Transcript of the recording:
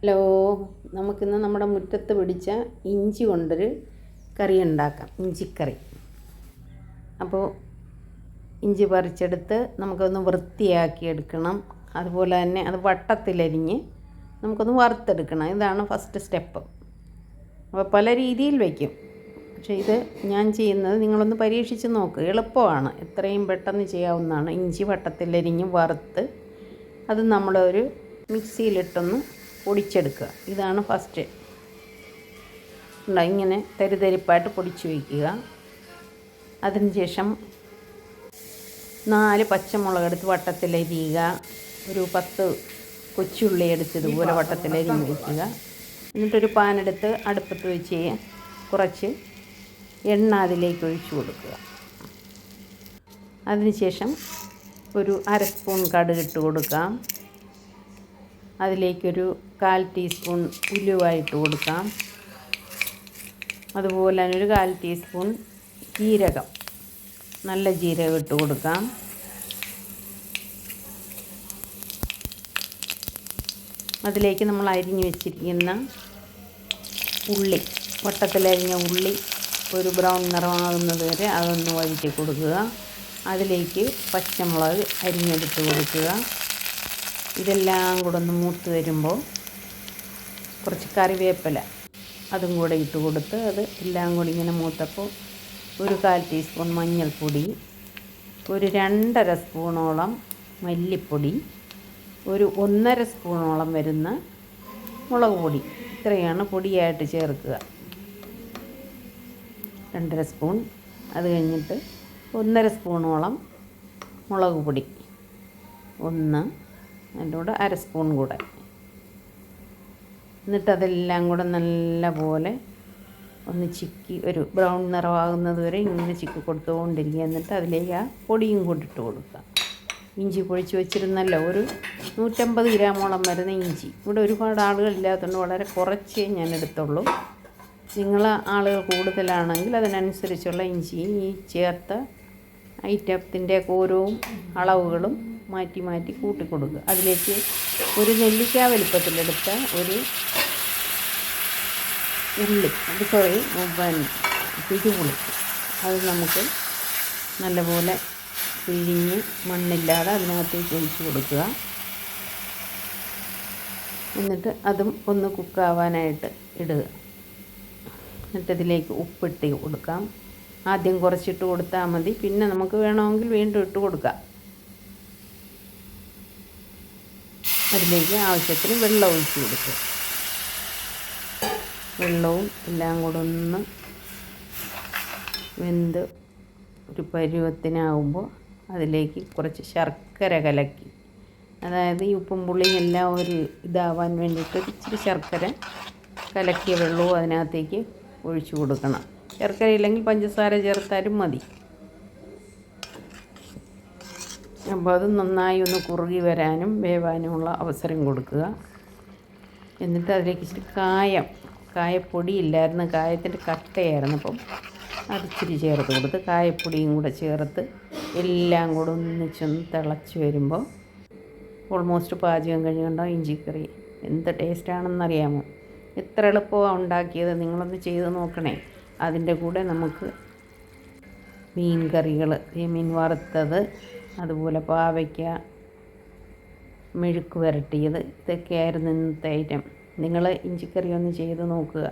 Hello, നമുക്കിന്ന് നമ്മുടെ മുറ്റത്ത് പിടിച്ച ഇഞ്ചി കൊണ്ടൊരു കറി ഉണ്ടാക്കാം, ഇഞ്ചിക്കറി. അപ്പോൾ ഇഞ്ചി പറിച്ചെടുത്ത് നമുക്കൊന്ന് വൃത്തിയാക്കി എടുക്കണം. അതുപോലെ തന്നെ അത് വട്ടത്തിലരിഞ്ഞ് നമുക്കൊന്ന് വറുത്തെടുക്കണം. ഇതാണ് ഫസ്റ്റ് സ്റ്റെപ്പ്. അപ്പോൾ പല രീതിയിൽ വയ്ക്കും, പക്ഷേ ഇത് ഞാൻ ചെയ്യുന്നത് നിങ്ങളൊന്ന് പരീക്ഷിച്ച് നോക്ക്. എളുപ്പമാണ്, എത്രയും പെട്ടെന്ന് ചെയ്യാവുന്നതാണ്. ഇഞ്ചി വട്ടത്തിലരിഞ്ഞ് വറുത്ത് അത് നമ്മളൊരു മിക്സിയിലിട്ടൊന്ന് പൊടിച്ചെടുക്കുക. ഇതാണ് ഫസ്റ്റ്. ഇങ്ങനെ തരിതരിപ്പായിട്ട് പൊടിച്ച് വയ്ക്കുക. അതിനുശേഷം 4 പച്ചമുളക് എടുത്ത് വട്ടത്തിലരിയുക. ഒരു 10 കൊച്ചുള്ളി എടുത്ത് ഇതുപോലെ വട്ടത്തിലരിഞ്ഞ് വയ്ക്കുക. എന്നിട്ടൊരു പാനെടുത്ത് അടുപ്പത്ത് വെച്ച് കുറച്ച് എണ്ണ അതിലേക്ക് ഒഴിച്ചു കൊടുക്കുക. അതിനുശേഷം ഒരു 1/2 സ്പൂൺ കടുകിട്ട് കൊടുക്കാം. അതിലേക്കൊരു 1/4 ടീസ്പൂൺ ഉലുവായിട്ട് കൊടുക്കാം. അതുപോലെ തന്നെ ഒരു 1/4 ടീസ്പൂൺ ജീരകം, നല്ല ജീരകം ഇട്ട് കൊടുക്കാം. അതിലേക്ക് നമ്മൾ അരിഞ്ഞു വെച്ചിരിക്കുന്ന ഉള്ളി, വട്ടത്തിലരിഞ്ഞ ഉള്ളി ഒരു ബ്രൗൺ നിറമാകുന്നത് വരെ അതൊന്ന് വഴറ്റി കൊടുക്കുക. അതിലേക്ക് പച്ചമുളക് അരിഞ്ഞെടുത്ത് കൊടുക്കുക. ഇതെല്ലാം കൂടെ ഒന്ന് മൂത്ത് വരുമ്പോൾ കുറച്ച് കറിവേപ്പില അതും കൂടെ ഇട്ട് കൊടുത്ത് അത് എല്ലാം കൂടി ഇങ്ങനെ മൂത്തപ്പോൾ ഒരു 1/4 ടീസ്പൂൺ മഞ്ഞൾപ്പൊടി, ഒരു 2.5 സ്പൂണോളം മല്ലിപ്പൊടി, ഒരു 1.5 സ്പൂണോളം വരുന്ന മുളക് പൊടി. ഇത്രയാണ് പൊടിയായിട്ട് ചേർക്കുക. 2.5 സ്പൂൺ. അത് കഴിഞ്ഞിട്ട് 1.5 സ്പൂണോളം മുളക് പൊടി, അതിൻ്റെ കൂടെ 1/2 സ്പൂൺ കൂടെ. എന്നിട്ട് അതെല്ലാം കൂടെ നല്ലപോലെ ഒന്ന് ചിക്കി ഒരു ബ്രൗൺ നിറമാകുന്നത് വരെ ഇങ്ങനെ ചിക്കി കൊടുത്തുകൊണ്ടിരിക്കുക. എന്നിട്ട് അതിലേക്ക് ആ പൊടിയും കൂടിയിട്ട് കൊടുക്കുക. ഇഞ്ചി പൊടിച്ച് വെച്ചിരുന്നല്ലോ, ഒരു 150 ഗ്രാമോളം വരുന്ന ഇഞ്ചി. ഇവിടെ ഒരുപാട് ആളുകളില്ലാത്തതുകൊണ്ട് വളരെ കുറച്ചേ ഞാൻ എടുത്തുള്ളൂ. നിങ്ങൾ ആളുകൾ കൂടുതലാണെങ്കിൽ അതിനനുസരിച്ചുള്ള ഇഞ്ചി ഈ ചേർത്ത ഐറ്റത്തിൻ്റെ ഓരോ അളവുകളും മാറ്റി മാറ്റി കൂട്ടി കൊടുക്കുക. അതിലേക്ക് ഒരു നെല്ലിക്ക വലിപ്പത്തിലെടുത്ത ഒരു ഉള്ളി, പിരിപുളി, അത് നമുക്ക് നല്ലപോലെ പിഴിഞ്ഞ് മണ്ണില്ലാതെ അതിനകത്തേക്ക് ഒഴിച്ച് കൊടുക്കുക. എന്നിട്ട് അതും ഒന്ന് കുക്കാവാനായിട്ട് ഇടുക. എന്നിട്ടിതിലേക്ക് ഉപ്പിട്ട് കൊടുക്കാം. ആദ്യം കുറച്ചിട്ട് കൊടുത്താൽ മതി, പിന്നെ നമുക്ക് വേണമെങ്കിൽ വീണ്ടും ഇട്ട് കൊടുക്കാം. അതിലേക്ക് ആവശ്യത്തിന് വെള്ളം ഒഴിച്ച് കൊടുക്കുക. വെള്ളവും എല്ലാം കൂടെ ഒന്ന് വെന്ത് ഒരു പരുവത്തിനാവുമ്പോൾ അതിലേക്ക് കുറച്ച് ശർക്കര കലക്കി, അതായത് ഈ ഉപ്പും പുളിയും എല്ലാം ഒരു ഇതാവാൻ വേണ്ടിയിട്ട് ഇച്ചിരി ശർക്കര കലക്കിയ വെള്ളവും അതിനകത്തേക്ക് ഒഴിച്ചു കൊടുക്കണം. ശർക്കര ഇല്ലെങ്കിൽ പഞ്ചസാര ചേർത്താലും മതി. അപ്പോൾ അത് നന്നായി ഒന്ന് കുറുകി വരാനും വേവാനുമുള്ള അവസരം കൊടുക്കുക. എന്നിട്ട് അതിലേക്ക് ഇച്ചിരി കായപ്പൊടി ഇല്ലായിരുന്നു, കായത്തിൻ്റെ കട്ടയായിരുന്നു. അപ്പം അതിച്ചിരി ചേർത്ത് കൊടുത്ത് കായപ്പൊടിയും കൂടെ ചേർത്ത് എല്ലാം കൂടെ ഒന്നിച്ചൊന്ന് തിളച്ച് വരുമ്പോൾ ഓൾമോസ്റ്റ് പാചകം കഴിഞ്ഞുകൊണ്ടോ ഇഞ്ചിക്കറി എന്ത് ടേസ്റ്റാണെന്നറിയാമോ? എത്ര എളുപ്പമാണ് ഉണ്ടാക്കിയത്, നിങ്ങളൊന്ന് ചെയ്ത് നോക്കണേ. അതിൻ്റെ കൂടെ നമുക്ക് മീൻ കറികൾ, മീൻ വറുത്തത്, അതുപോലെ പാവയ്ക്ക, മെഴുക്ക് പുരട്ടിയത്, ഇതൊക്കെയായിരുന്നു ഇന്നത്തെ ഐറ്റം. നിങ്ങൾ ഇഞ്ചിക്കറി ഒന്ന് ചെയ്ത് നോക്കുക.